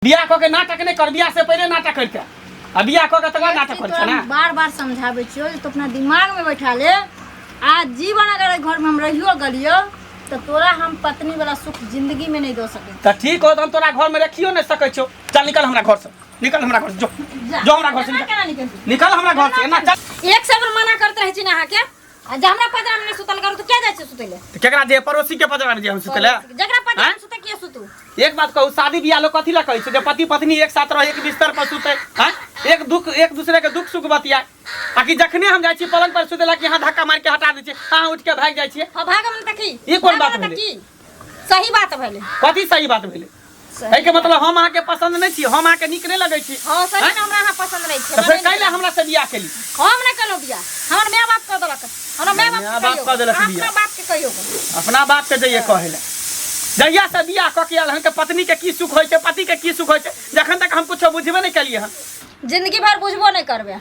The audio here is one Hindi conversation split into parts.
बियाह क के नाटक नहीं कर, बियाह से पहले नाटक करते अब बियाह क के तक नाटक कर ना। बार बार समझावे छियो तो अपना दिमाग में बैठा ले। आज जीवन अगर घर में हम रहियो गलियो तो तोरा हम पत्नी वाला सुख जिंदगी में नहीं दे सके। तो ठीक हो, तो हम तोरा घर में रखियो नहीं सके छो। चल निकल हमरा घर से, निकल हमरा घर से, जो हमरा घर से निकल हमरा घर से ना। चल एक से मना करते रह छी ना के आज हमरा पदरा में सुतल करू तो क्या जाय छै सुतले? तो केकरा जे पड़ोसी के पदरा में जे हम सुतले, जकरा पदरा में सुते के सुतू? एक बात कहू, शादी बियाह लोग कथी ला कहै छै जे पति पत्नी एक साथ रह, एक बिस्तर पर सुते, हां एक दूसरे के दुख सुख बतिया। आकि जखने हम जाय छी पलंग पर सुतेला कि हां धक्का मार के हटा दै छै, हां उठ के भाग जाय छी। हां भाग मन त की ई कोन बात भेलै? सही बात भेलै। कथी सही बात भेलै? है के मतलब हम अहाँ के पसंद नहीं छी, हम अहाँ के निक नहीं लगे छी। हां सही ना, हमरा अहाँ पसंद नहीं छै। तो फिर कैले हमरा से बियाह केली? हम नहीं कलो बियाह, हमर माय बाप कर देलक। हमरा माय बाप कह देलक बियाह। अपना बाप के कहियो, अपना बाप के जइए कहे ला। जहिया से बियाह क के आल हन के पत्नी के की सुख होय छै, पति के की सुख होय छै, जखन तक हम कुछ बुझबे नहीं केलिए हन, जिंदगी भर बुझबो नहीं करबे।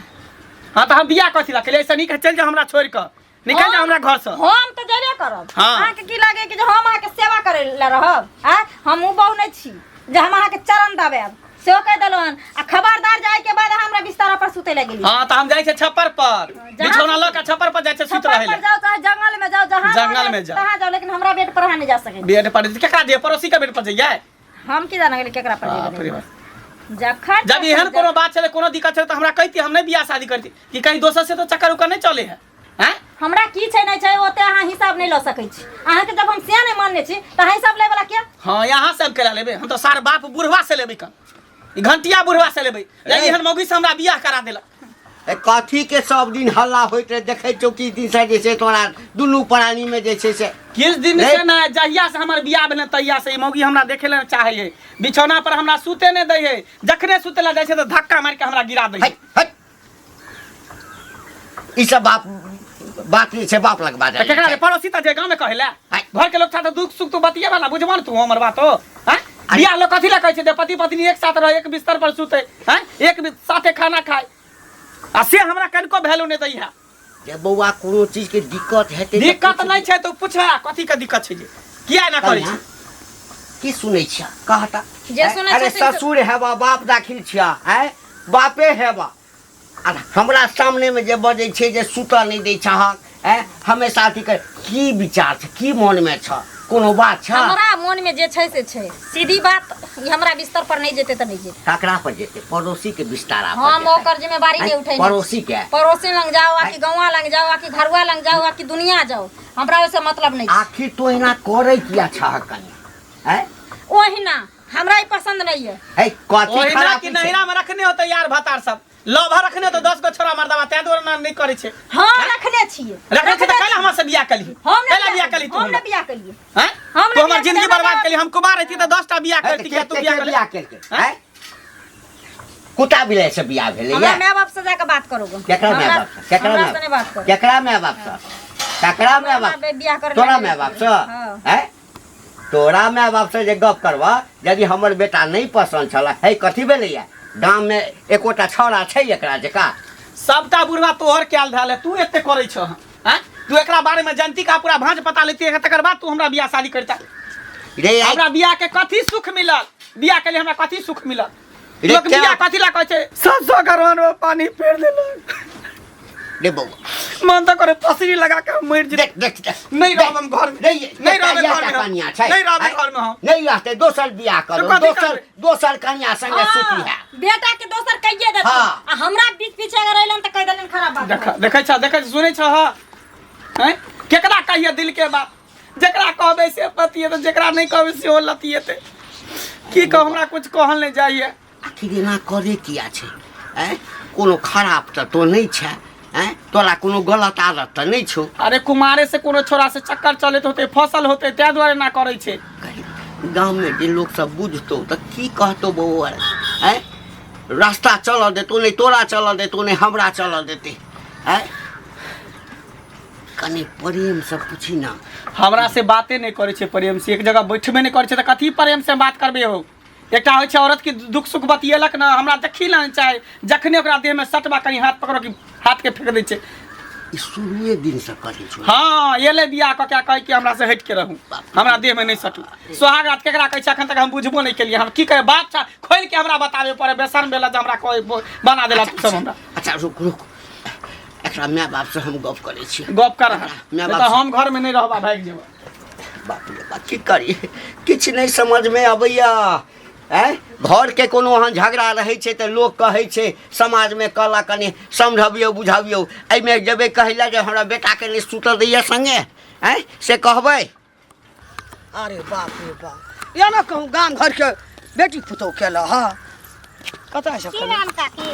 हां तो हम बियाह कथी ला केलिए? ऐसे नहीं चल जा हमरा छोड़ के, निकल जा हमरा घर से। हम तो जेबे करब। हाँ। अहाँ के की लागे कि हम अहाँ के सेवा करे ला रहब? हां हम उ बहु नहीं छी जे हम अहाँ के चरण दाबेब। सेहो कह देलन आ खबरदार जाय के बाद हमरा बिस्तर पर सुते लगे। हां तो हम जाय छै छप्पर पर, बिछौना ल के छप्पर पर जाय छै सुत रहे ला। जाओ चाहे जंगल में जाओ, जंगल में जाओ, कहां जाओ, लेकिन हमरा बेड पर नहीं जा सके। बेड पर केकरा दे? पड़ोसी के बेड पर जाइए? हम की जाना गेल केकरा पर जेबे? जखन जब एहन कोनो बात छले, कोनो दिक्कत छले तो हमरा कहती, हम नहीं बियाह शादी करती कि कहीं दोसर से तो चक्कर उकर नहीं चले है। हैं हमरा की छै नहीं छै ओते अहाँ हिसाब नहीं ल सकै छी। अहाँ के जब हम सिया नहीं मानने छी त अहाँ हिसाब ले वाला क्या? हां यहाँ सब केला लेबे, हम तो सार बाप बुढ़वा से लेबे, का ई घंटिया बुढ़वा से लेबे। एहन मौगी से हमरा बियाह करा देला। कथी के सब दिन हल्ला होइत रहे देखे चौकी दिन से जैसे तोरा दुनू प्राणी में जैसे से किस दिन से ना, जहिया से हमर बियाह भेल तहिया से ई मौगी हमरा देखे ले चाहे है। बिछौना पर हमरा सूते नहीं दे है, जखने सूतेला जाय छै तो धक्का मार के हमरा गिरा दे है। ई सब बात नहीं से बाप लगवा दे। केकरा पड़ोसी त जे गांव में कहेला, घर के लोग साथ दुख सुख तो बतिये वाला बुझबन तू हमर बात हो। हैं बियाह लोग कथी ला कहै छै जे पति पत्नी एक साथ रह, एक बिस्तर पर सुते, हैं एक साथे खाना खाए, आ से हमरा कनको वैल्यू नहीं दै है। जे बौआ कोनो चीज के दिक्कत हेते? दिक्कत नहीं छै तो पूछा कथी के दिक्कत छै जे किया ना करै छै? की सुनै छ कहता? जे सुनै अरे छै ससुर हेबा, बाप दाखिल छिया, हैं बापे हेबा, आ हमरा सामने में जे बजै छै जे सुतल नहीं दै छहक, हैं हमेशा अथी कर। की विचार छ, की मन में छ, कोनो बात छ? हमरा मन में जे छै से छै, सीधी बात। ई हमरा बिस्तर पर नहीं जेते त नहीं जेते। ककरा पर जेते? पड़ोसी के बिस्तारा पर। हम ओकर जिम्मेवारी नहीं उठै। पड़ोसी के? पड़ोसी लंग जाओ, आकि गौवा लंग जाओ, आकि घरवा लंग जाओ, आकि दुनिया जाओ, हमरा ओसे मतलब नहीं। आखिर तो इना करे किया छह कनी? हैं ओहिना हमरा ई पसंद नहीं है। है कथी ओहिना खराब कि नहिरा में रखने होते यार भतार सब, लव रखने तो 10 गो छोरा मर्दावा तै दूर ना नहीं करे छै। हां रखने छिए, रखने छै त काहे हमरा से बियाह कली? काहे बियाह कली तू? हम ने बियाह कलिए। हैं तू हमर जिंदगी बर्बाद कली। हम कुमार रही त 10टा बियाह करती क्या? तू बियाह करके हैं कुत्ता बिलाई से बियाह भेले हमरा या? माय बाप से जाके बात करोगे। केकरा माय बाप से? केकरा हमरा से नहीं बात में करो। केकरा माय बाप से? केकरा माय बाप? बियाह कर तोरा माय बाप से? हैं तोरा माय बाप से जे गप करबा, यदि हमर बेटा नहीं पसंद छला, है कथी भेले या? गांव में एकोटा छौड़ा छै एकरा जका? सबटा बुढ़वा तोहर क्याल धाल है, तू एते करे छ। हैं तू एकरा बारे में जानती का पूरा भांज पता लेती है, तकर बाद तू हमरा बियाह शादी करता। रे हमरा बियाह के कथी सुख मिलल? बियाह के लिए हमरा कथी सुख मिलल? रे लोग बियाह कथी ला कहै छै? 700 घरवान में पानी फेर देलक। रे बौआ मन त करे फसरी लगा के मर जे। देख देख नहीं रहब हम घर में, नहीं रहब घर में, कन्या छै, नहीं रहब घर में हम। नहीं रहते दोसर बियाह करो, कथी दोसर करबै? दोसर कन्या संगे सुती है। बेटा के दोसर कहिए देत। हाँ। आ हमरा बीच पीछे अगर अइलन त कह देलन खराब बात। देखै छ सुनै छ हैं केकरा कहिए दिल के बात? जेकरा कहबे से पतिए, तो जेकरा नहीं कहबे से ओ लतिएते। की कह हमरा कुछ कहल नहीं जाइए। आखिर एना करे किया छै? हैं कोनो खराब तो नहीं छै? हैं तोरा कोनो गलत आदत तो नहीं छौ? अरे कुमारे से कोनो छोरा से चक्कर चलत होते, फसल होते, त्या द्वारे ना करे छै। गांव में जे लोग सब बुझतो तो की कहतो बौआ? हैं रास्ता चल देतो नहीं, तोरा चल देतो नहीं, हमरा चल देते। हैं कनी प्रेम से पूछी ना। हमरा से बातें नहीं करे छै प्रेम से, एक जगह बैठबे नहीं करे छै त कथी प्रेम से बात करबे हो? एकटा होइ छै औरत की दुख सुख बतियेलक ना, हमरा देखी ना चाहे, जखने ओकरा देह में सटबा कहीं हाथ पकड़ो कि हाथ के फेंक दै छै। ई शुरुए दिन से करै छौ। हाँ ये ले बियाह क क्या कह कि हमरा से हट के रहूं, हमरा देह में नहीं सटू। सोहाग रात केकरा कहै छै अखन तक हम बुझबो नहीं केलिए। हम की कहे बात छा खोल के हमरा बताबे पड़े बेसन बेला जे हमरा कोई बना देला तू सब हमरा। अच्छा रुक रुक, एकरा माय बाप से हम गप करै छी। गप कर माय तो बाप हम घर में नहीं रहबा, भाग जेबा। बाप रे बाप की करी, किछ नहीं समझ में अबैया। घर के कोनो वहाँ झगड़ा रहे छै तो लोग कहे छै समाज में कहला कनी समझबियो बुझाबियो। एहिमे जेबे कहला जे हमरा बेटा के नहीं सुतल दैया संगे से कहबै। अरे बाप रे बाप, या ना कहूँ गाम घर के बेटी पुतौह केला हा कतऽ से की नाम काकी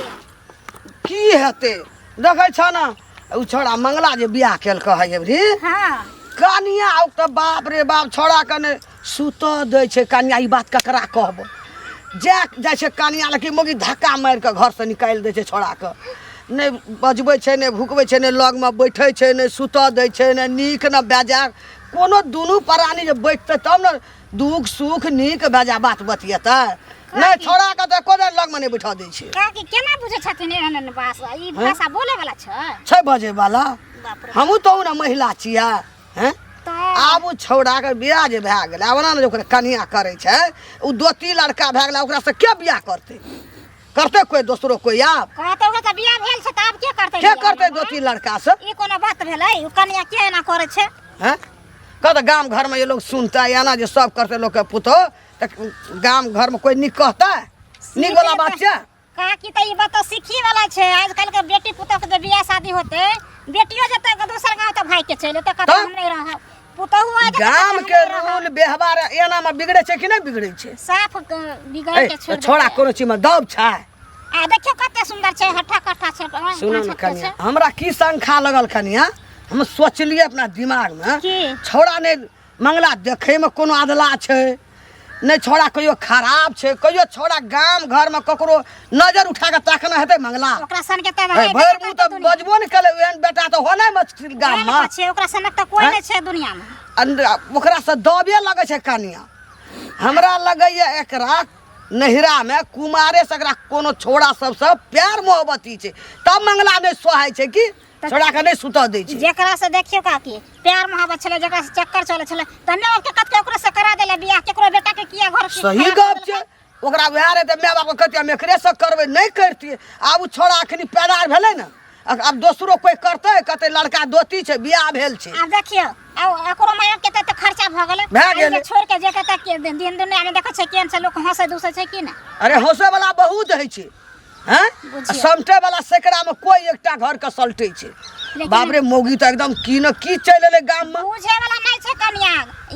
की हेतै देखै छ ना उ छोड़ा मंगला जे बियाह केलक है एबरी हाँ कनिया आउ तऽ बाप रे बाप छोड़ा कने सुत दै छै कनिया। ई बात ककरा कहब, जाइ छै कनिया लगे मोगी धक्का मारि के घर से निकालि दै छै छोड़ा के। नहीं बजबै छै नहीं भुकबै छै नहीं लग में बैठे छै नहीं सुत दै छै नहीं नीक न बेजा। कोनो दुनू प्राणी जे बैठतै तब न दुख सुख नीक बेजा बात बतियेतै। नहीं छोड़ा के तऽ एको लग में नहीं बैठा दै छै। काकी केना बुझै छथिन एहन भाषा? ई भाषा बोले वाला छै बजे वाला। बाप रे हमहूँ तो ना महिला छियै हैं। आब उ छौड़ा के बियाह जे भए गेलै आब ना ओकरा कनिया करै छै उ दोती लड़का भए गेलै ओकरा से के बियाह करतै? करतै कोई दोसरो कोई? आब कहतौ के बियाह भेल छै त आब के करतै? के करतै दोती लड़का से? ई कोनो बात भेलै? उ कनिया के एना करै छै हैं? कहत गाम घर में ये लोग सुनता है ना जे सब करते लोग के पुतो त गाम घर में कोई निक कहता है? निक वाला बात छै काकी त ई बात तो सीखी वाला छै। आजकल के बेटी पुतोह के बियाह शादी होते बेटियो जते दोसर गांव त भाई के चले त कत हम नहीं रह पुतोह आ गाम के रूल व्यवहार एना में बिगड़े छै कि नहीं बिगड़े छै? साफ बिगड़ के छोड़ छोड़ा कोनो चीज में दब छै? आ देखियो कते सुंदर छै हट्ठा कट्ठा छै। सुनो न कनिया हमरा की शंखा लगल कनिया, हम सोचलिए अपना दिमाग में की? छोड़ा ने मंगला देखे में कोनो आदला छै नहीं छोड़ा कहियो खराब छै कहियो छोड़ा गाम घर में ककरो नजर उठा के ताकना हेतै मंगला? ओकरा सन के त भैर मुंह त बजबो नहीं कले एहन बेटा त होनै मछली गाम में छै। ओकरा सन त कोई नहीं छै दुनिया में। ओकरा से दबे लगे छै कनिया। हमरा लगैया एकरा नहिरा में कुमारे से एकरा कोनो छोड़ा सबसे प्यार मोहब्बती छै तब मंगला नहीं सोहाय छै कि छोड़ा के नहीं सुत दै छै। जेकरा से देखियो काकी प्यार मोहब्बत छले जेकरा से चक्कर चले छले तने ओके कत के ओकरा से करा देले बियाह केकरो बेटा के किया घर के सही गप छै। ओकरा बिहार है त माय बाप कहतिया हम एकरे से करबै नहीं करतिए। आब उ छोड़ा अखनी पैदा भेलै न अब दोसरो कोई करतै कहतै लड़का दोती छै बियाह भेल छै। अब देखियो अब एकरो माय के त खर्चा भ गेलै छोड़ के जे कत के दिन दुनिया में देखै छै केन से लोग हंसे दुसे छै कि ना? अरे हंसे वाला बहुत है छै हैं समटे वाला सेकड़ा में कोई एकटा घर के सलटे छै। बाप रे मोगी तो एकदम की न की चल एले गाम में बुझे वाला नहीं छै कनिया।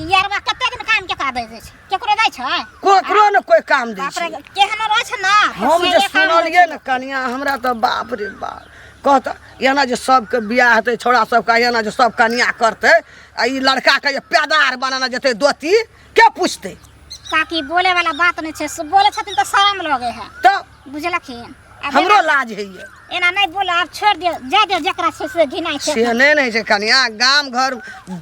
यारवा कते दिन काम के का दे छै केकरो दै छै? कोकरो न कोई काम दै बाप छै। रे केहन रह छै ना हम जे सुनलिए न कनिया हमरा तो बाप रे बाप कहता एना जे सबके बियाह हेतै छोड़ा सबका एना जे सब कनिया करतै आ ई लड़का के जे पैदार बनाना जेतै दोती के पूछतै? काकी बोले वाला बात नहीं छै बोले छथिन त शरम लगे है तो बुझलखिन। हमरो लाज है ये एना नहीं बोला अब छोड़ दियो जा दियो जेकरा से घिनाई छै से नहीं छै कनिया। गाम घर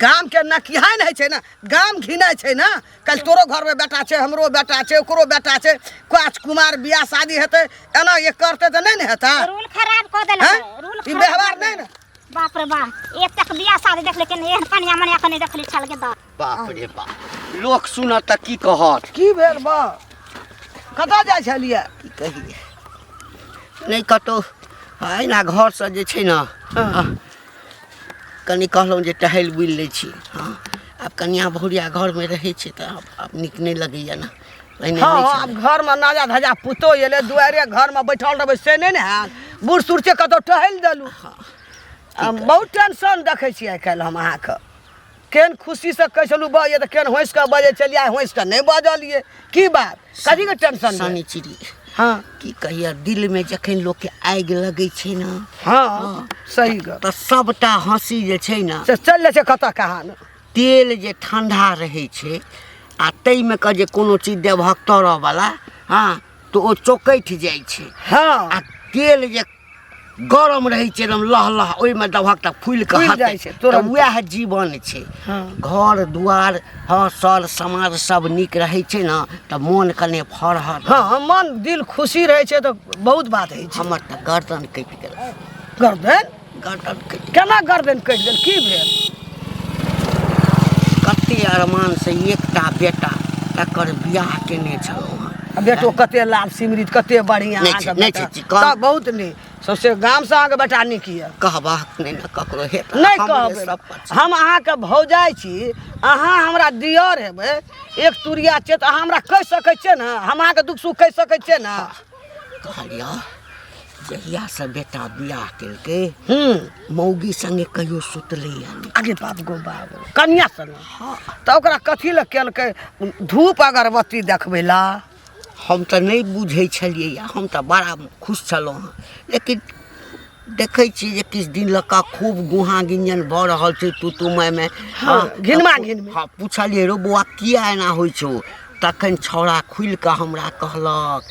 गाम के न किहान है छै ना गाम घिनाय छै ना। कल तोरो घर में बेटा छै हमरो बेटा छै ओकरो बेटा छै काच कुमार बियाह शादी हेतै एना ये करते त नहीं न हेता? रूल खराब क देले रूल ई व्यवहार नहीं न। बाप रे बाप एक तक बियाह शादी देख लेकिन एहन कनिया मनिया के नहीं देखली छल के द बाप रे बाप लोक सुनत त की कहत? की भेल बा कतऽ जाइ छलिए? की कहिए नहीं कतौ है ना घर से जे छै ना कनी कहलहुँ जे टहल बुलि लै छी। हाँ अब कनिया बहुरिया घर में रहै छै त अब नीक नहीं लगैया ना। हाँ अब घर में नाजा धजा पुतो एले दुआरे घर में बैठल रहबै से नहीं ने हैत? बूढ़ सूढ़ के कतौ टहल देलू। बहुत टेंशन देखै छी आइ काल्हि हम अहाँके। केहन खुशी से कह चलू बजे तो केहन होइस के बजे चलिए होइस के नहीं बजलिए की बात कथी के टेंशन सानी चिड़ी? हाँ की कहिया दिल में जखन लोग के आगि लगे छै ना हाँ सही गप त सबटा हंसी जे छै ना से चल जाइ छै कतऽ कहाँ न। तेल जे ठंडा रहे छै आ तई में के जे कोनो चीज देबहक तरह वाला हाँ तो ओ चौकैठ जाइ छै। हाँ आ तेल जे गरम रहे छै एकदम लह लह ओइ में देबहक त फूल के फूलि जाइ छै तुरंत। वएह जीवन छै। हाँ। घर दुआर हाँ सर समाज सब नीक रहे छै ना त मोन कने फरहर। हाँ मन दिल खुशी रहे छै तो बहुत बात है छै। हमर त गर्दन कटि गेल। गर्दन गर्दन कटि केना गर्दन कटि गेल की भेल कते अरमान से एकटा बेटा तकर बियाह केने छलहुँ हँ। बेटो कते लाल सिमरित कते बढ़िया नहीं अहाँके छै, नहीं बेटा। छै, कम। तऽ बहुत नीक सबसे गाम से अहाँके बेटा नीक यऽ कहबाक नहि ने ककरो हेत नहीं कहबै हम अहाँके भौजाइ छी अहाँ हमरा दियर हेबै एक तुरिया छियै तऽ अहाँ हमरा कहि सकै छियै ने हम अहाँके दुख सुख कहि सकै छियै ने कहलियै जहिया से बेटा बियाह केलकै हूँ मौगी संगे कहियो सुतलैया नहि। आगे बात गो बाबू कन्या संग तऽ ओकरा कथी लए केलकै धूप अगरबत्ती देखबै ला हम तऽ नहि बुझै छलियै हम तऽ बड़ा खुश छलहुँ हँ लेकिन देखै छियै जे किछु दिन लका खूब गुहा गिंजन भऽ रहल छै तू मायमे हाँ, घिनमा घिनमी। हाँ पुछलियै रो बौआ किया एना होइ छौ तखन छौड़ा खुलि कऽ हमरा कहलक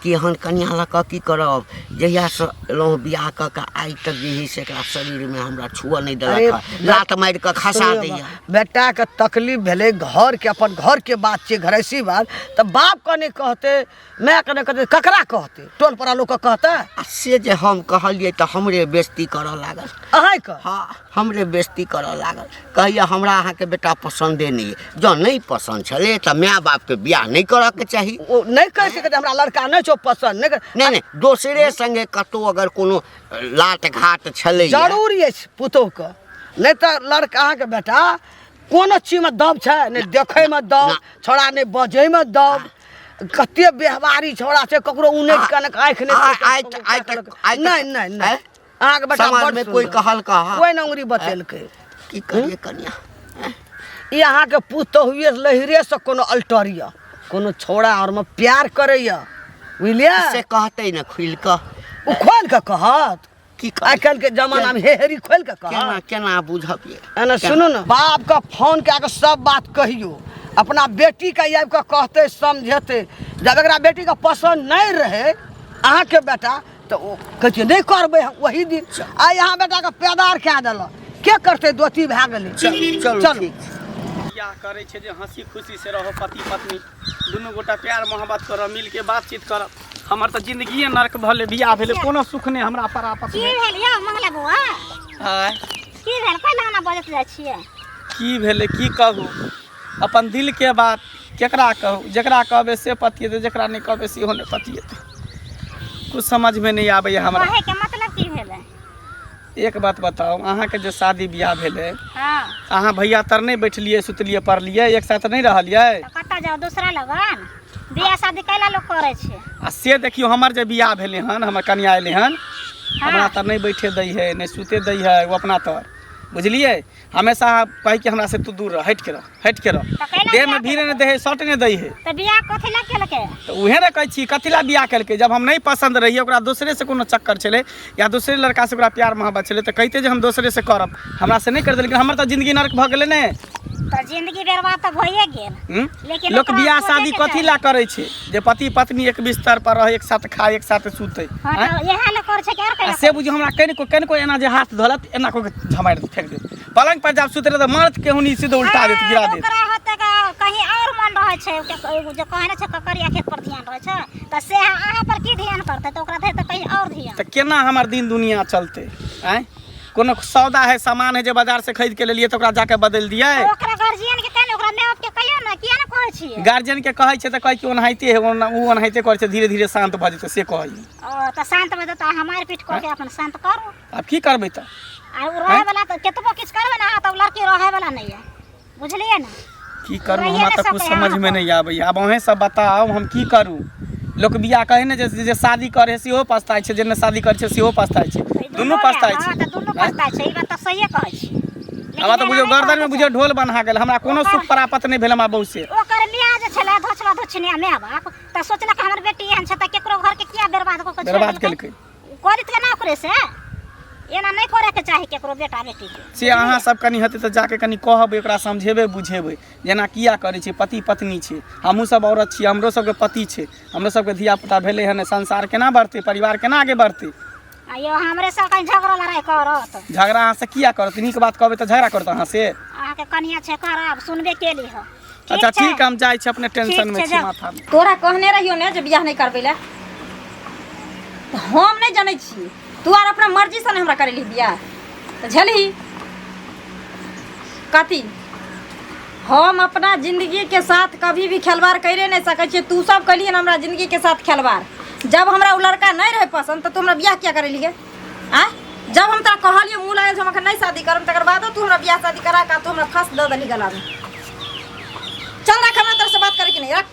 कि एहन कन्या लऽ कऽ की करब जहियासँ एलहुँ बियाह कऽ कऽ आइ तक जे है से एकरा शरीरमे हमरा छुअ नहि देलक हँ। लात मारि कऽ खसा दैया बेटाके तकलीफ भेलै घरके अपन घरके बात छै घरैसी बात तऽ बाप कने कहतै माय कने कहतै ककरा कहतै टोल पड़ा लोक कहतै आ से जे हम कहलियै तऽ हमरे बेइज्जती करऽ लागल अहाँके हाँ हमरे बेइज्जती करऽ लागल कहैया हमरा अहाँके बेटा पसन्दे नहीं है जँ नहीं पसंद छलै तऽ माय बापके बियाह नहीं करऽके चाही ओ नहीं कह सकते हमरा लड़का नहीं छो पसंद नहीं नहीं दोसरे संगे कतौ अगर कोनो लाट घाट छलै जरूरी अछि पुतोहके नहीं तऽ लड़का अहाँके बेटा कोनो चीजमे दब छै नहीं देखैमे दब छोड़ा नहीं बजैमे दब कते व्यवहारी छोड़ा छै ककरो उन्नति कनक आँखि नहीं नहीं नहीं नहीं अहाँके बेटा समाज में कोई कहलका कोई ना उंगली बतेलकै की करिए कन्या ई अहाँके पुतोहुए लहिरे से कोनो अल्टरिया कोनो छोड़ा और में प्यार करैया बुझलियै से कहते न खुल कऽ ओ खोल के कहत की आइ काल्हि के जमाना में हेरी खोल के कहत केना केना बुझबिए एना सुनू ना बाप का फोन कए के सब बात कहियो अपना बेटी के आबि के कहते समझेते जब एकरा बेटी के पसंद नहीं रहे अहाँके बेटा तो ओ कहै नहीं करबै वही दिन आइ अहाँ बेटा के पैदार कए देलक के करते दोती भए गेलै चलो ठीक बियाह करे छे जे हंसी खुशी से रहो पति पत्नी दुनू गोटा प्यार मोहब्बत करब मिल के बातचीत करब हमर तो जिंदगी नरक भले बियाह भेले कोनो सुख नहीं हमरा पर आपस की में भेल यौ मंगला बौआ हाय की भेल कैला ना बजत जाइ छियै की भेले की कहू अपन दिल के बात केकरा कहू जकरा कहबे से पतियेते जकरा नहीं कहबे सेहो नहीं पतियेते कुछ समझ में नहीं आबै हमरा कहे के मतलब की भेलै एक बात बताओ अहाँ के जो शादी बियाह भेले हां अहाँ भैया तर नहीं बैठलिए सुतलिए पढ़लिए एक साथ नहीं रहलिए तो कत्ता जाओ दूसरा लगन बियाह शादी कैला लोग करे छै आ से देखियो हमर जे बियाह भेले हन हमर कन्या अयले हन हमरा तर नहीं बैठे दै है नहीं सुते दै है वो अपना तर बुझलिए हमेशा कह के हमरा से तू दूर रह हट के रह देह में भीड़ नहीं दे है सट नहीं दै है तो बियाह कथी ला केलकै तो उहे ने कहै छी कथी ला बियाह केलकै जब हम नहीं पसंद रहिए ओकरा दूसरे से कोनो चक्कर छले या दूसरे लड़का से ओकरा प्यार मोहब्बत छले तो कहते जे हम दूसरे से करब हमरा से नहीं कर दे लेकिन हमर तो जिंदगी नरक भ गेले ने तो जिंदगी बर्बाद तो भइए गेल लेकिन लोग ओकरा बियाह सोचे शादी के कथी ला करे छे जे पति पत्नी एक बिस्तर पर रहे एक साथ खाए एक साथ सूते हां तो यह ला करे छै के और कैला से बुझियो हमरा कनि को एना जे हाथ धलत एना को झमाड़ दे फेंक दे पलंग पर जब सुते रहे तो मर्द के हुनी सीधे उल्टा देत गिरा देत ओकरा होते का कहीं और मन रहे छै जो कहने छै ककरिया खेत पर ध्यान रहे छै तो से अहाँ पर की ध्यान करते तो ओकरा दे तो कहीं और ध्यान तो केना हमार दिन दुनिया चलते हैं कोनो सौदा है सामान है जो बाजार से खरीद के ले लिए तो ओकरा जाके बदल दिए ओकरा गार्जियन के कहने ओकरा माय बाप के कहियो ना किया ना कहै छियै गार्जियन के कहै छै त कहै कि ओनाहिते है उ ओनाहिते करे छै धीरे धीरे शांत भ जेतै से कहै ओ त शांत भ जेतै हमार पीठ को के अपन शांत करू अब की करबै त आ उ रहे वाला त केतबो किछ करबे ना त लड़की रहे वाला नहीं है बुझलिए ना की करू हमरा त कुछ समझ में नहीं आबै अब अहें सब बताओ हम की करू लोग बियाह कहे ने जे शादी करे सेहो पछताय छै जेने शादी करे छै सेहो पछताय छै दुनू पछताय छै हां त दुनू पछताय छै ई बात त सहीए कहै छी हमरा त बुझियो गर्दन में बुझियो ढोल बन्हा गेल हमरा कोनो सुख प्राप्त नहीं भेल हमरा बहु से ओकर मियाँ जे छले धोछला धोछनिया माय बाप त सोचला कि हमर बेटी एहन छै त केकरो घर के किया बर्बाद क के बर्बाद केलकै कोरित के ना करे से एना नहीं करे के चाही केकरो बेटा बेटी के से अहाँ सब कनी हते त जाके कनी कहबै ओकरा समझेबै बुझेबै जेना किया करे छै पति पत्नी छै हमहू सब औरत छी हमरो सबके पति छै हमरो सबके धिया पुता भेले हन संसार केना बढ़तै परिवार केना आगे बढ़तै आयो हमरे सब कहीं झगड़ा लड़ाई करत झगड़ा अहाँ से किया करत नीक बात कहबै त झगड़ा करत अहाँ से अहाँ के कनिया छै खराब सुनबे केली ह अच्छा ठीक हम जाय छी अपने टेंशन में छी माथा में तोरा कहने रहियो ने जे बियाह नहीं करबै ले हम नहीं जानै छी तू आर अपना मर्जी से हमरा करेली बियाह तो झेलही कथी हम अपना जिंदगी के साथ कभी भी खिलवाड़ करे नहीं सकै छियै। तू सब कलिए हमरा जिंदगी के साथ खिलवाड़। जब हमरा उ लड़का नहीं रहे पसंद तो हमरा बियाह क्या करेली गे? आ जब हम तोरा कहलिए मुँह लागल हम नहीं शादी करब तकर बाद तू हमरा बियाह शादी करा का तू हमरा फंस दे देली गला में। चल रख हमरा तरह से बात करे कि नहीं रख।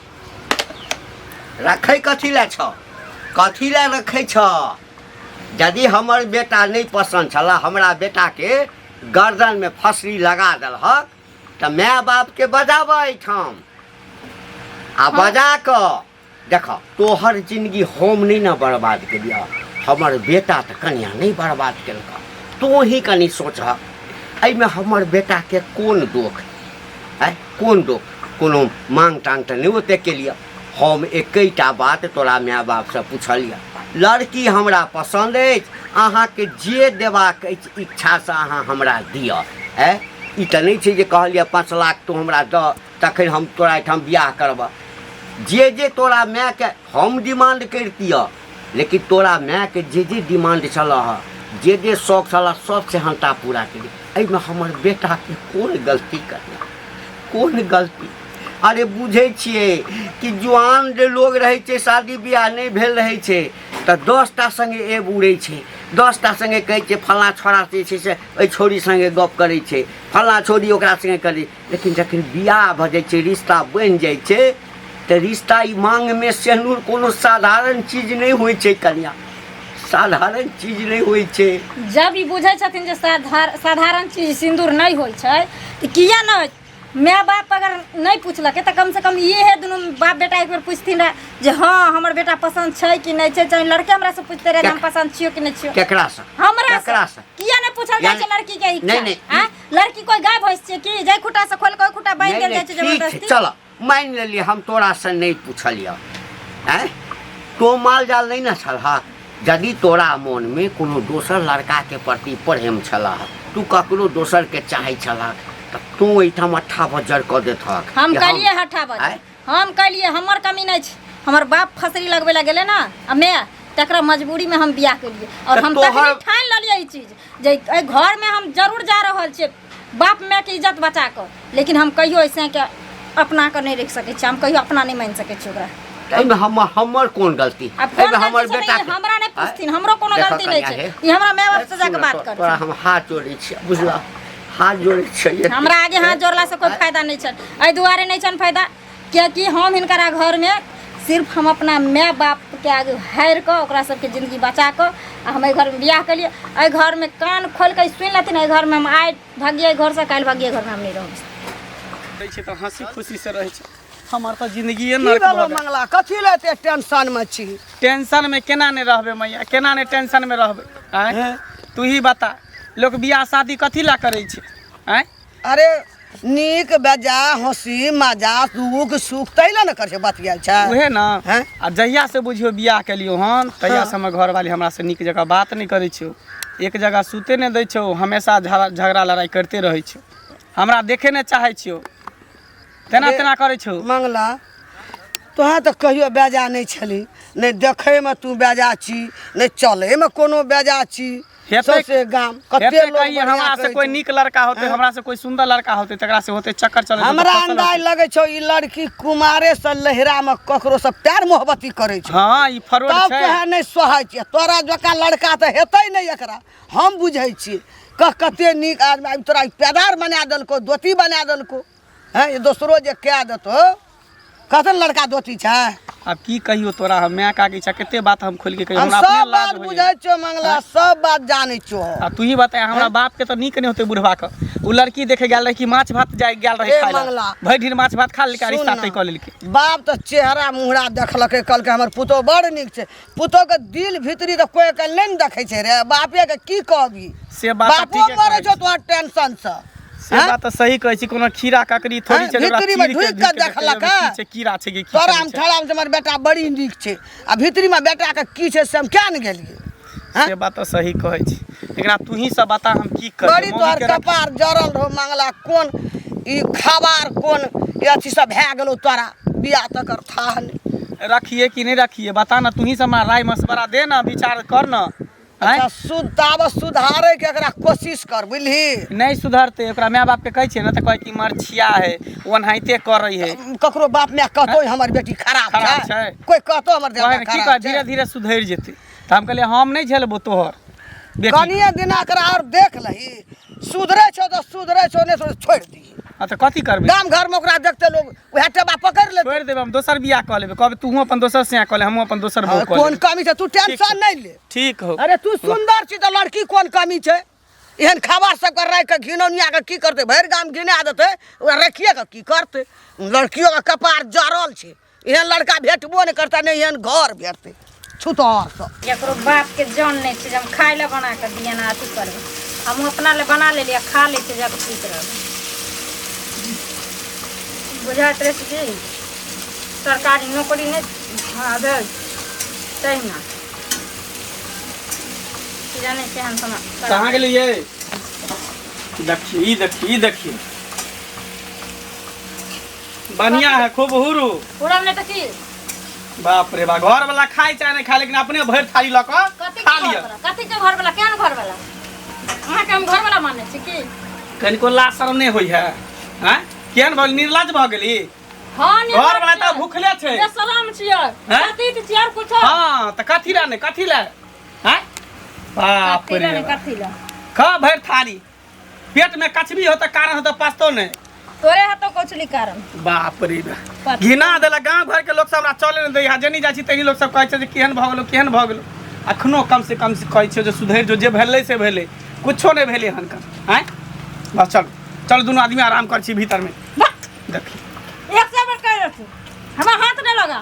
रखे कथी ला छ? कथी ला रखे छ? यदि हमर बेटा नहीं पसंद छला हमरा बेटा के गर्दन में फसरी लगा देलहक तो माय बाप के बजाब एठाम आ बजा क देख तोहर जिंदगी हम नहीं ना बर्बाद केलिया हमर बेटा तो कन्या नहीं बर्बाद केलक। तू ही कनी सोच में हमर बेटा के कौन दोख है? कौन दोख? कोनो मांग टांग तो नहीं ओते के लिए। हम एकटा बात तोरा माय बाप से पूछलिया लड़की हमरा पसंद है अहाँ के जे देबाक इच्छा से अहाँ हमरा दिया है। ई तो नहीं छै जे कहलिए 5 लाख तो हमरा द तखन हम तोरा एठाम बियाह करब। जे तोरा माय के हम डिमांड करतिया लेकिन तोरा माय के जे डिमांड छलह जे शौक छल सब से हंता पूरा करी। एहिमे हमर बेटा के कौन गलती करना? कौन गलती? अरे बुझे छिए कि जवान जे लोग रहे छे शादी बियाह नहीं भेल रहे छे तो 10टा संगे एब उड़े छे 10टा संगे कहे छे फला छोड़ा से ओई छोरी संगे गप करे छे फला छोरी ओकरा संगे करे। लेकिन जखन बियाह भ जाय छे रिश्ता बन जाय छे तो रिश्ता ई मांग में सेनुर कोनो साधारण चीज नहीं होय छे कन्या। साधारण चीज नहीं होय छे। जब ई बुझे छथिन जे साधारण चीज सिंदूर नहीं होय छै तो किया न माय बाप अगर नहीं पूछलक तो कम से कम ये है दोनों बाप बेटा एक बार पूछथिन जे हाँ हमर बेटा पसंद छै कि नहीं छै। चाहे लड़के हमरा से पूछते रहे हम पसंद छियो कि नहीं छियो। केकरा से? हमरा केकरा से? किया नहीं पूछल जाय छै लड़की के इच्छा? नहीं लड़की कोई गाय भैंस छै कि जय खुटा से खोल कोई खुटा बांध देल जाय छै जबरदस्ती? चलो मान लेलिए हम तोरा से नहीं पूछलिया हैं तो माल जाल नहीं न छलहा। यदि तोरा मन में कोनो दोसर लड़का के प्रति प्रेम छलहा तू ककरो दोसर के चाहे छलहा तो तू एठाम 8 बजर क देथक। हम कलिए 8 बजे हम कलिए हमर कमी नहीं छै। हमर बाप फसरी लगबे ला गेले ना आ मैं तकरा मजबूरी में हम बियाह केलिए और हम तखनी ठान लेलिए ई चीज जे ए घर में हम जरूर जा रहल छिए बाप माय के इज्जत बचा कर। लेकिन हम कहियो ऐसे के अपना कर नहीं रख सके छी। हम कहियो अपना नहीं मान सके छी ओकरा। एमे हमर कौन गलती? हमर बेटा हमरा नहीं पूछथिन हमरो कोनो गलती नहीं छै। ई हमरा माय बाप से जाके बात कर। तोरा हम हाथ जोड़े छी बुझला हाथ जोड़े छी। हमरा आगे हाथ जोड़ला से कोई फायदा नहीं छन। एहि दुआरे नहीं छन फायदा क्योंकि हम हिनकरा घर में सिर्फ हम अपना माय बाप के आगे हार के ओकरा सबके जिंदगी बचा के हम एहि घर में बियाह केलिए। एहि घर में कान खोल के सुन लेथिन एहि घर में हम आइ भागिए घर से काल भागिए घर में हम नहीं रहब छै तो हंसी खुशी से रहे छै। हमर तो जिंदगी की नरक भेलो भऽ गेल। मंगला कथी लेते टेंशन में छी? टेंशन में केना नहीं रहबे मैया केना नहीं टेंशन में रहबे आय तू ही बता लोग बियाह शादी कथी ला करे छै आय? अरे नीक बेजा हंसी मजाक दुख सुख तैला न करे बतिया छै उहे ना। हैं? आ जहिया से बुझियो बियाह केलियो हन तहिया से हमर घर वाली हमरा से नीक जगह बात नहीं करे छौ एक जगह सूते नहीं दै छौ हमेशा झगड़ा लड़ाई करते रहे छौ हमरा देखे नहीं चाहे छौ तेना तेना करे छौ। मंगला तोहाँ तो कहियो बेजा नहीं छली नहीं देखे में तू बेजा छी नहीं चले में कोनो बेजा छी। सबसे गाम कते लोग हमरा से कोई नीक लड़का होते हमरा से कोई सुंदर लड़का होते तकरा से होते चक्कर चले हमरा अंदाज लगे छौ ई लड़की कुमारे से लहरा में ककरो से प्यार मोहब्बती करे छै। हां ई फरोड तब छै। कहे नहीं सोहाय छै तोरा जका लड़का तो हेतै नहीं एकरा हम बुझै छी कते नीक आदमी तोरा पैदार बना देलको दोती बना देलको हैं ये दोसरो जे कह देतो कतन लड़का दोती छै। अब की कहियो तोरा हम मैं का की छ कते बात हम खोल के कहियो हम हमरा अपने सब लाज बात होइए। बुझै छौ मंगला सब बात जानै छौ। आ तू ही बता हमरा बाप के तो नीक नहीं होते बुढ़वा के उ लड़की देखे गेल रहे कि माछ भात जाय गेल रहे ए खाय मंगला। भई ढीर माछ भात खा लेके रिश्ता सुन तय ना, कर लेलके। बाप तो चेहरा मुहरा देखलकै कहलकै हमर पुतो बड़ नीक छै पुतो के दिल भीतरी तो कोई के नहीं देखै छै रे बापे के की कहबी से बात बापो ठीक मरै है छौ तोहर टेंशन से से बात तो सही कहै छी कोनो खीरा ककड़ी थोड़ी हैं? छै जकरा भीतरी में चीर ढुक के देखलक की छै कीड़ा छै कि की तोरा करै हम छै। ठड़ा में हमर बेटा बड़ी नीक छै आ भीतरी में बेटा के की छै से हम क्या न गेलिए से बात तो सही कहै छी एकरा तू ही सब बता हम की करी। बड़ी तोहर कपार जरल रहो मंगला कोन ई खबार कोन ई अथी सब भए गेलो तोरा बियाह तकर था नहीं। रखिए कि नहीं रखिए बता ना तू ही सब राय मशवरा दे ना विचार कर ना अच्छा सुधारे के एकरा कोशिश कर बुझली। नहीं सुधरते ओकरा माय बाप के कहै छै ना त कहै कि मरछिया है ओनाहिते कर रही है। ककरो बाप माय कहतो हमर बेटी खराब खराब छै, छै। कोई कहतो हमर कहै बेटी की खराब कह छै। धीरे धीरे सुधर जेतै त हम कहलिए हम नहीं झेलबो तोहर बेटी। कनिए दिना एकरा और देख लही सुधरे छो तो सुधरे छो ने छोड़ दी। अच्छा कथी करबे गाम घर में ओकरा देखते लोग वह टेबा पकड़ लेते। छोड़ देबे हम दोसर बियाह क लेबे कहबे तू अपन दोसर से क ले हम अपन दोसर बहू क कौन लेबे। कमी छै तू टेंशन नहीं ले। ठीक हो अरे तू सुंदर छी तो लड़की कौन कमी छै। एहन खबर सब कर रह के घिनौनिया के की करते भर गाम घिना देते ओकरा रखिए के की करते। लड़कियों का कपार जरल छै एहन लड़का भेटबो नहीं करता नहीं एहन घर भेटते छुतौर सब। एकरो बाप के जान नहीं छै जब खाए ले बना के दिए ना अथी करबे हम अपना ले बना ले लिया खा ले छै जब ठीक रह बुझात रहे कि सरकारी नौकरी नहीं हाँ दे तही ना जाने से हम समझ कहाँ के लिए देखिए देखिए बढ़िया है खूब हुरू पूरा ने तो की बाप रे बा घर वाला खाए चाहे नहीं खाए लेकिन अपने भर थाली लक कथी खा के लिया। कथी के घर वाला केहन घर वाला अहाँ के हम घर वाला माने छी की कनिको लाज शरम नहीं होई है हैं केहन भल निर्लज भ गेली। हां ने घर वाला त भूखले छै ये सलाम छियै कथी के चियर कुछ हां त कथी ला ने कथी ला हैं बाप रे बा कथी ला खा भर थाली पेट में कचबी हो त कारण हो त पस्तो नहीं तोरे हाथों कोचली कारण बाप रे बा घिना देला गांव घर के लोग सब हमरा चले न दे यहाँ जनी जाइ छी तनी लोग सब कहै छै जे केहन भ गेलो अखनो कम से कहै छै जे सुधर जो जे भेलै से भेलै कुछो नहीं भेलै हन का हैं बस चल दोनों आदमी आराम कर छी भीतर में देखी एक से बार कह रखू हमरा हाथ नहीं लगा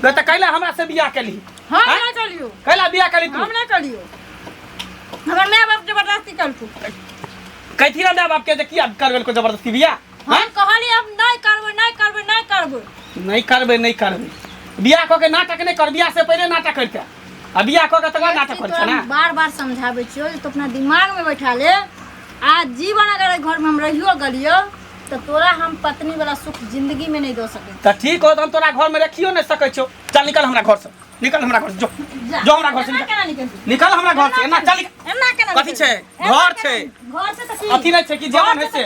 बे त कैला हमरा से बियाह केली हां नहीं करियो कैला बियाह केली तू हम नहीं करियो हमर माय बाप जबरदस्ती करतू कैथी ना बाप के जे किया करबे को जबरदस्ती बियाह हम कहली अब नहीं करबे नहीं करबे बियाह क के नाटक नहीं कर बियाह से पहले नाटक करते अब बियाह क के तक नाटक कर ना बार बार समझाबे छियो तो अपना दिमाग में बैठा ले आज जीवन अगर घर में हम रहियो गलियो तो तोरा हम पत्नी वाला सुख जिंदगी में नहीं दे सके त ठीक हो त हम तोरा घर में रखियो नहीं सकै छो चल निकल हमरा घर से निकल हमरा घर से जो हमरा घर से निकल हमरा घर से ना चल कथी छै घर छै घर से त अथी नहीं छै कि जेवन है से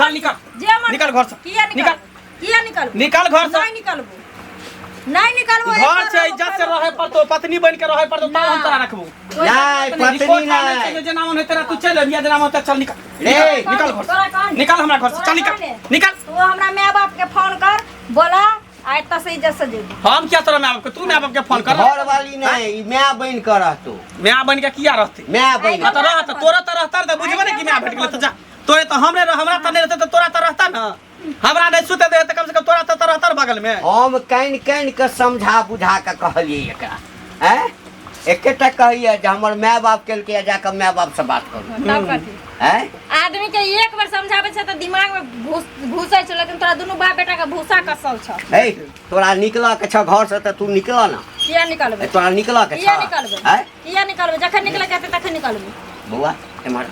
चल निकल घर से किया निकल घर से नहीं निकलबो घर से इज्जत से रहे पर तो पत्नी बन के रहे पर तो तब हम तोरा रखबो नहीं पत्नी नहीं जे नाम है तेरा तू चल अभी जे नाम है चल निकल निकल घर से निकल हमरा घर से चल निकल तू हमरा माय बाप के फोन कर बोला आय त से इज्जत से जेबी हम क्या तोरा माय बाप के तू माय बाप के फोन कर घर वाली नहीं ई मैं बन कर रहतो माय बन के किया रहते मैं बन त रहत तोरा त रहता त बुझबे नहीं कि माय भेट गेल त जा तोरे तो हमरे हमरा त नहीं रहते त तोरा त रहता ना हमरा नहीं सुते दे त कम से कम तोरा त रहता बगल में हम कैन के समझा बुझा के कहलिए एकरा हैं एकेटा कहिए जे हमर माय बाप केल के जाके माय बाप से बात करू तब कथी हैं आदमी के एक बार समझाबे छै त दिमाग में घुसै छै लेकिन तोरा दुनू बाप बेटा के भूसा कसल छ हे तोरा निकला के छ घर से त तू निकला ना किया निकलबे तोरा निकला के छ किया निकलबे हैं किया निकलबे जखन निकले कहते तखन निकलबे बउआ एमहर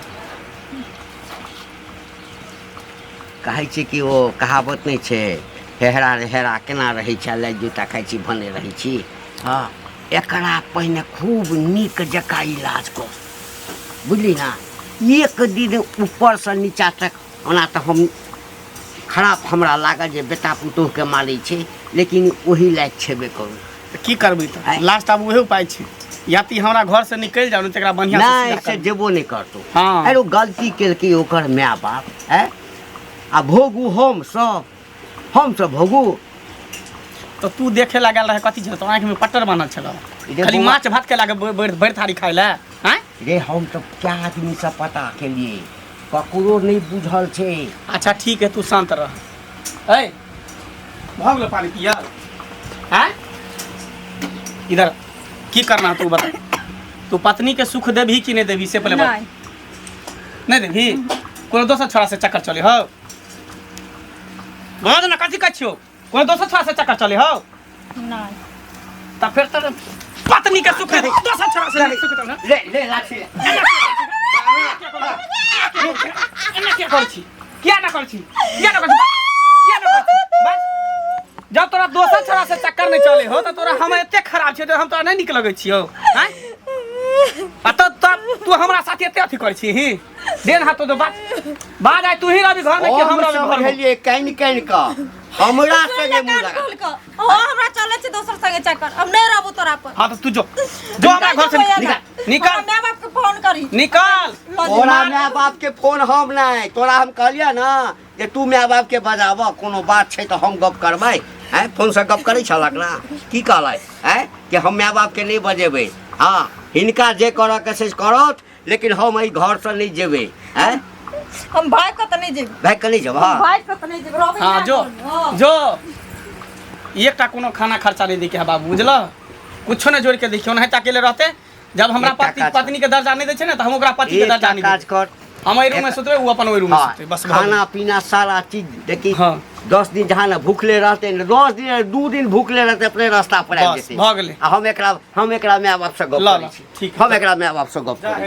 कहै छै कि ओ कहावत नहीं छै हेहरा हेहरा केना रहै छै लाई जूता खाइ छी भने रहै छी हाँ एकरा पहिने खूब नीक जका इलाज कर बुझली ना एक दिन ऊपर से नीचा तक ओना तो हम खराब हमरा लागल जे बेटा पुतोह के मारै छै लेकिन वही लायक छेबे करू की करबी त लास्ट अब वही उपाय छै या ती हमरा घर से निकल जाऊ तकरा बढ़िया नहीं से जेबो नहीं करतो हाँ। अरे गलती केलकै ओकर माय बाप है आ भोगू हम सब भोगू तो तू देखे लागल रहे कथी छ तो आंख में पट्टर बनल छल रे खाली बौआ- माछ भात के लागे बड़ थारी खाइ ले हैं रे हम तो क्या आदमी से पता केलिए ककरो नहीं बुझल छै अच्छा ठीक है तू शांत रह ए भाग लो पानी पिया हैं इधर की करना तू बता तू पत्नी के सुख देबी कि नहीं देबी से पहले बता नहीं देबी कोनो दोसर छोरा से चक्कर चले हो बहुत ना कथी कछियो कोनो दोसर छोरा से चक्कर चले हो नहीं त फिर तो पत्नी के सुख दे दोसर छोरा से सुख दे ले लाठी एना क्या करछि क्या ना करछि क्या ना करछि बस जब तोरा दोसर छोरा से चक्कर नहीं चले हो तो तोरा हम एते खराब छे तो हम तोरा नहीं निक लगै छियो हैं आ तो तू हमरा साथे एते अथी कर छी ही देन हाथ तो बात आइ तू ही रवि घर में कि हमरा घर में समझलिए कैन का हमरा संगे मुंह लगा ओ हमरा चले छै दोसर संगे चक्कर अब नहीं रहबो तोरा पर। हां तो तू जो हमरा घर से निकल माय बाप के फोन करी निकल। तोरा माय बाप के फोन हम नहीं तोरा हम कहलिया ना जे तू माय बाप के बजाबा कोनो बात छै तो हम गप करबै हैं फोन से गप करै छलक ना की कहलै हैं कि हम माय बाप के नहीं बजेबै हां हिनका जे करऽ के छै करत लेकिन हम एहि घर से नहीं जेबै हैं हम भाई को तो नहीं जेबे भाई के नहीं जेब हां भाई को तो नहीं जेबे रवि हां जो जो एकटा कोनो खाना खर्चा नहीं देखे है बाबू बुझलो कुछो नहीं जोड़ के देखियो नहीं अकेले रहते जब हमरा पत्नी के दर्जा नहीं दे छै ना तो हम ओकरा पति के दर्जा नहीं काज कर हम एहि रूम में सुतबे वो अपन ओहि रूम में सुतबे बस खाना पीना सारा चीज देखी हाँ 10 दिन जहाँ ना भूखले रहते 10 दिन 2 दिन भूखले रहते अपने रास्ता पर आबि बस जेतै भ गेलै हम एकरा माय बाप से गप ला, करै छी ठीक है। हम एकरा माय बाप से गप करै छी।